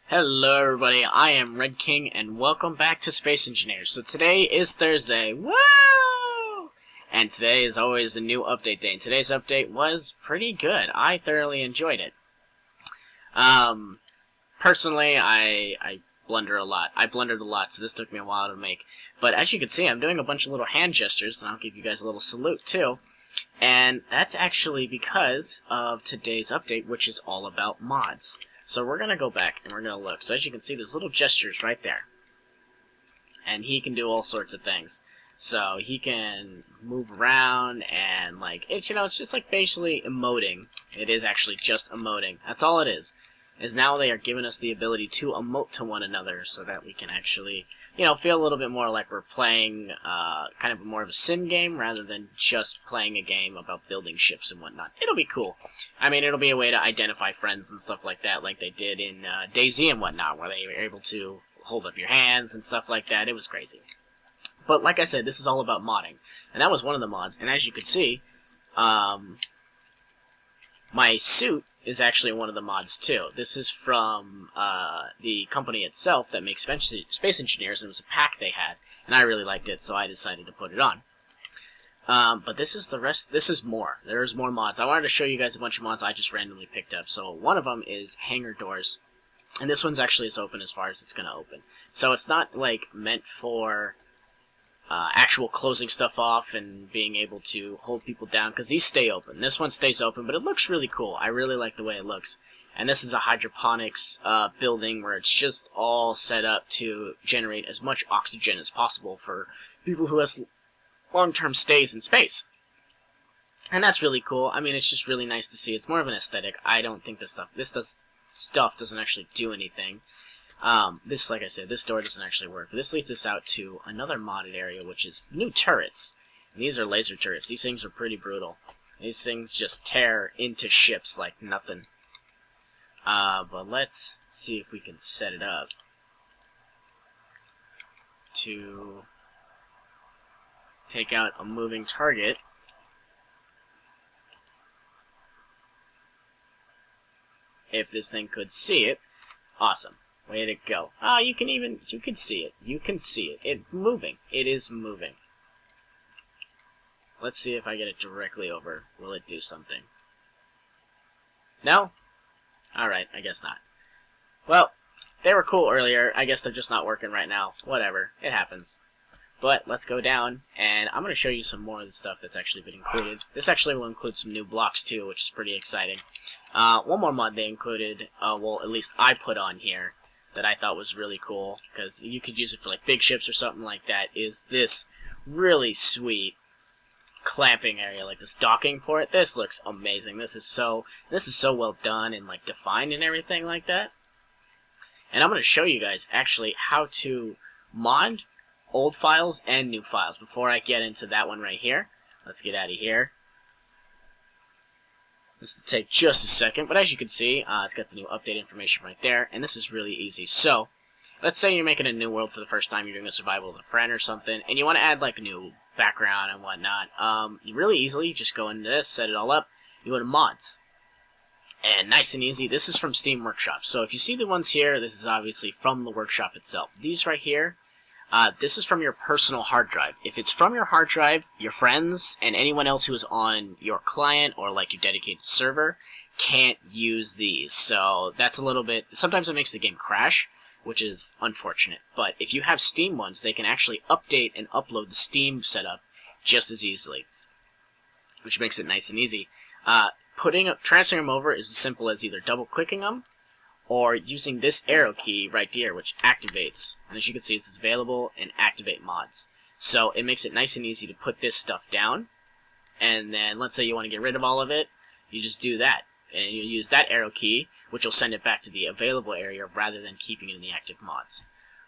Hello everybody, I am Red King, and welcome back to Space Engineers. So today is Thursday, woo! And today is always a new update day, and today's update was pretty good. I thoroughly enjoyed it. Personally, I blunder a lot. I blundered a lot, so this took me a while to make. But as you can see, I'm doing a bunch of little hand gestures, and I'll give you guys a little salute too. And that's actually because of today's update, which is all about mods. So we're going to go back and we're going to look. So as you can see, there's little gestures right there. And he can do all sorts of things. So he can move around and it's just like basically emoting. It is actually just emoting. That's all it is now they are giving us the ability to emote to one another so that we can actually, feel a little bit more like we're playing kind of more of a sim game rather than just playing a game about building ships and whatnot. It'll be cool. I mean, it'll be a way to identify friends and stuff like that, like they did in DayZ and whatnot, where they were able to hold up your hands and stuff like that. It was crazy. But like I said, this is all about modding. And that was one of the mods. And as you can see, my suit is actually one of the mods too. This is from the company itself that makes Space Engineers, and it was a pack they had, and I really liked it, so I decided to put it on. But this is the rest. This is more. There's more mods. I wanted to show you guys a bunch of mods I just randomly picked up. So one of them is hangar doors, and this one's actually as open as far as it's going to open. So it's not meant for actual closing stuff off and being able to hold people down, because these stay open. This one stays open, but it looks really cool. I really like the way it looks. And this is a hydroponics building where it's just all set up to generate as much oxygen as possible for people who have long-term stays in space. And that's really cool. I mean, it's just really nice to see. It's more of an aesthetic. I don't think this stuff doesn't actually do anything. This, like I said, this door doesn't actually work. But this leads us out to another modded area, which is new turrets. And these are laser turrets. These things are pretty brutal. These things just tear into ships like nothing. But let's see if we can set it up to take out a moving target. If this thing could see it. Awesome. Way to go. Ah, you can see it. You can see it. It's moving. It is moving. Let's see if I get it directly over. Will it do something? No? Alright, I guess not. Well, they were cool earlier. I guess they're just not working right now. Whatever. It happens. But let's go down, and I'm going to show you some more of the stuff that's actually been included. This actually will include some new blocks too, which is pretty exciting. One more mod they included, well, at least I put on here, that I thought was really cool, because you could use it for big ships or something like that, is this really sweet clamping area, like this docking port. This looks amazing. This is so well done and defined and everything like that. And I'm going to show you guys actually how to mod old files and new files before I get into that one right here. Let's get out of here. This will take just a second, but as you can see, it's got the new update information right there, and this is really easy. So, let's say you're making a new world for the first time, you're doing a survival with a friend or something, and you want to add a new background and whatnot. You really easily just go into this, set it all up, you go to mods. And nice and easy, this is from Steam Workshop. So if you see the ones here, this is obviously from the workshop itself. These right here, this is from your personal hard drive. If it's from your hard drive, your friends and anyone else who is on your client or your dedicated server can't use these. So that's a little bit, sometimes it makes the game crash, which is unfortunate. But if you have Steam ones, they can actually update and upload the Steam setup just as easily, which makes it nice and easy. Transferring them over is as simple as either double clicking them or using this arrow key right here, which activates. And as you can see, it's available and activate mods. So it makes it nice and easy to put this stuff down. And then let's say you want to get rid of all of it, you just do that. And you use that arrow key, which will send it back to the available area rather than keeping it in the active mods.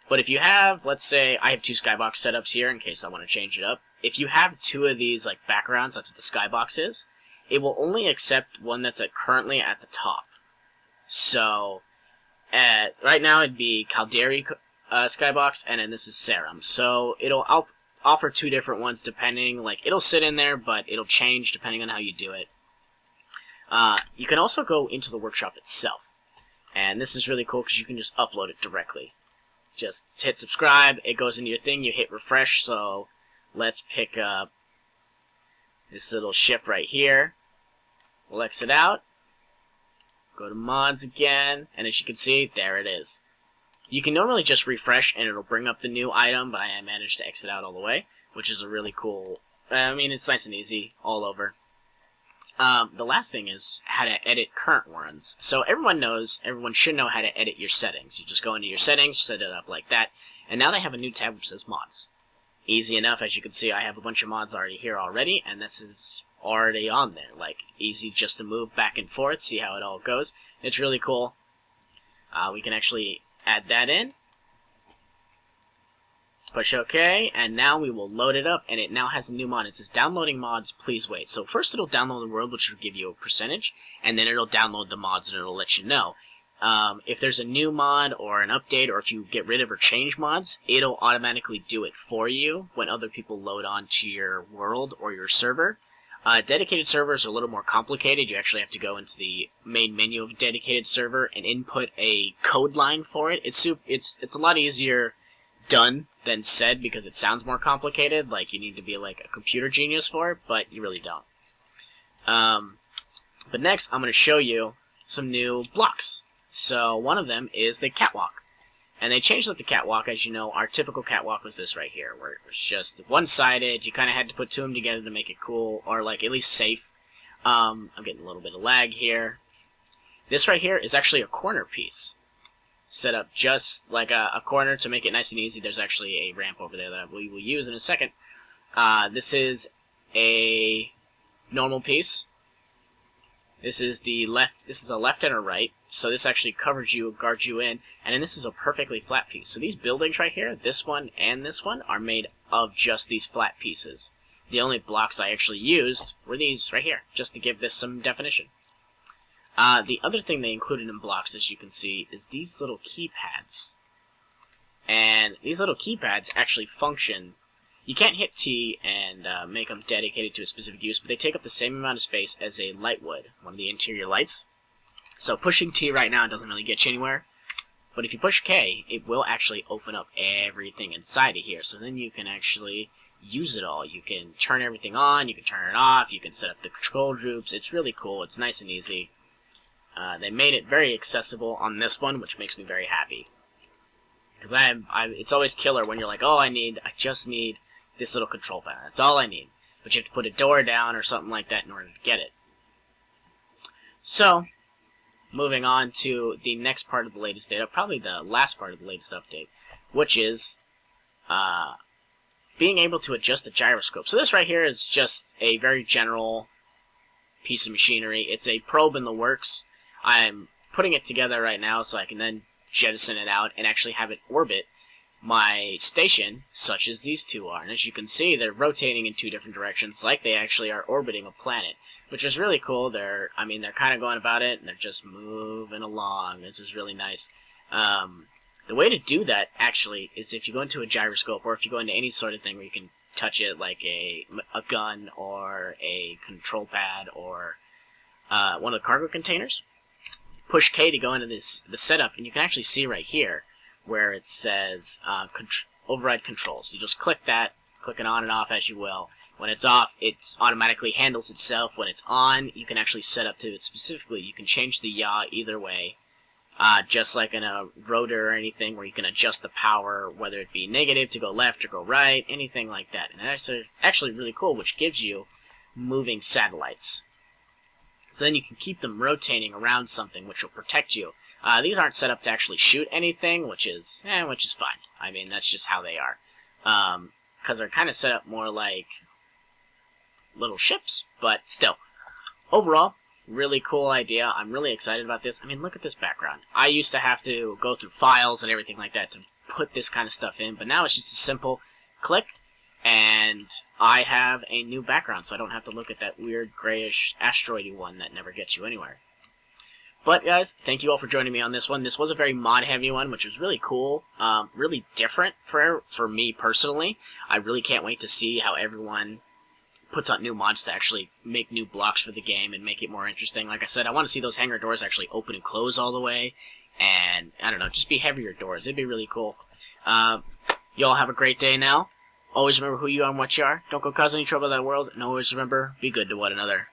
But if you have, let's say, I have two skybox setups here in case I want to change it up. If you have two of these backgrounds, that's what the skybox is, it will only accept one that's currently at the top. So right now it'd be Calderi skybox, and then this is Serum. So I'll offer two different ones depending, it'll sit in there, but it'll change depending on how you do it. You can also go into the workshop itself. And this is really cool because you can just upload it directly. Just hit subscribe, it goes into your thing, you hit refresh. So let's pick up this little ship right here. We'll exit out, go to mods again, and as you can see, there it is. You can normally just refresh and it'll bring up the new item, but I managed to exit out all the way, which is a really cool, I mean, it's nice and easy all over. The last thing is how to edit current runs. So everyone should know how to edit your settings. You just go into your settings, set it up like that, and now they have a new tab which says mods. Easy enough, as you can see, I have a bunch of mods already here already, and this is already on there. Like, easy just to move back and forth, see how it all goes. It's really cool. We can actually add that in. Push OK, and now we will load it up, and it now has a new mod. It says downloading mods, please wait. So first it'll download the world, which will give you a percentage, and then it'll download the mods and it'll let you know. If there's a new mod or an update, or if you get rid of or change mods, it'll automatically do it for you when other people load onto your world or your server. Dedicated servers are a little more complicated. You actually have to go into the main menu of a dedicated server and input a code line for it. It's a lot easier done than said because it sounds more complicated. Like you need to be like a computer genius for it, but you really don't. But next, I'm going to show you some new blocks. So one of them is the catwalk. And they changed up the catwalk. As you know, our typical catwalk was this right here, where it was just one-sided. You kind of had to put two of them together to make it cool, or like at least safe. I'm getting a little bit of lag here. This right here is actually a corner piece, set up just like a corner to make it nice and easy. There's actually a ramp over there that we will use in a second. This is a normal piece. This is the left. This is a left and a right. So this actually covers you, guards you in, and then this is a perfectly flat piece. So these buildings right here, this one and this one, are made of just these flat pieces. The only blocks I actually used were these right here, just to give this some definition. The other thing they included in blocks, as you can see, is these little keypads. And these little keypads actually function. You can't hit T and make them dedicated to a specific use, but they take up the same amount of space as a light would, one of the interior lights. So pushing T right now doesn't really get you anywhere, but if you push K, it will actually open up everything inside of here. So then you can actually use it all. You can turn everything on, you can turn it off, you can set up the control groups. It's really cool. It's nice and easy. They made it very accessible on this one, which makes me very happy. Because it's always killer when you're like, oh, I just need this little control panel. That's all I need. But you have to put a door down or something like that in order to get it. So, moving on to the next part of the latest data, probably the last part of the latest update, which is being able to adjust the gyroscope. So this right here is just a very general piece of machinery. It's a probe in the works. I'm putting it together right now so I can then jettison it out and actually have it orbit my station, such as these two are. And as you can see, they're rotating in two different directions, like they actually are orbiting a planet, which is really cool. They're kind of going about it, and they're just moving along. This is really nice. The way to do that, actually, is if you go into a gyroscope, or if you go into any sort of thing where you can touch it, like a gun, or a control pad, or one of the cargo containers. Push K to go into the setup, and you can actually see right here where it says override controls. You just click that, click it on and off as you will. When it's off, it automatically handles itself. When it's on, you can actually set up to it specifically. You can change the yaw either way, just like in a rotor or anything where you can adjust the power, whether it be negative to go left or go right, anything like that. And that's actually really cool, which gives you moving satellites. So then you can keep them rotating around something, which will protect you. These aren't set up to actually shoot anything, which is fine. I mean, that's just how they are. Because they're kind of set up more like little ships, but still. Overall, really cool idea. I'm really excited about this. I mean, look at this background. I used to have to go through files and everything like that to put this kind of stuff in, but now it's just a simple click, and I have a new background, so I don't have to look at that weird grayish asteroidy one that never gets you anywhere. But guys, thank you all for joining me on this one. This was a very mod-heavy one, which was really cool, really different for me personally. I really can't wait to see how everyone puts out new mods to actually make new blocks for the game and make it more interesting. Like I said, I want to see those hangar doors actually open and close all the way, and I don't know, just be heavier doors. It'd be really cool. You all have a great day now. Always remember who you are and what you are. Don't go cause any trouble in that world, and always remember, be good to one another.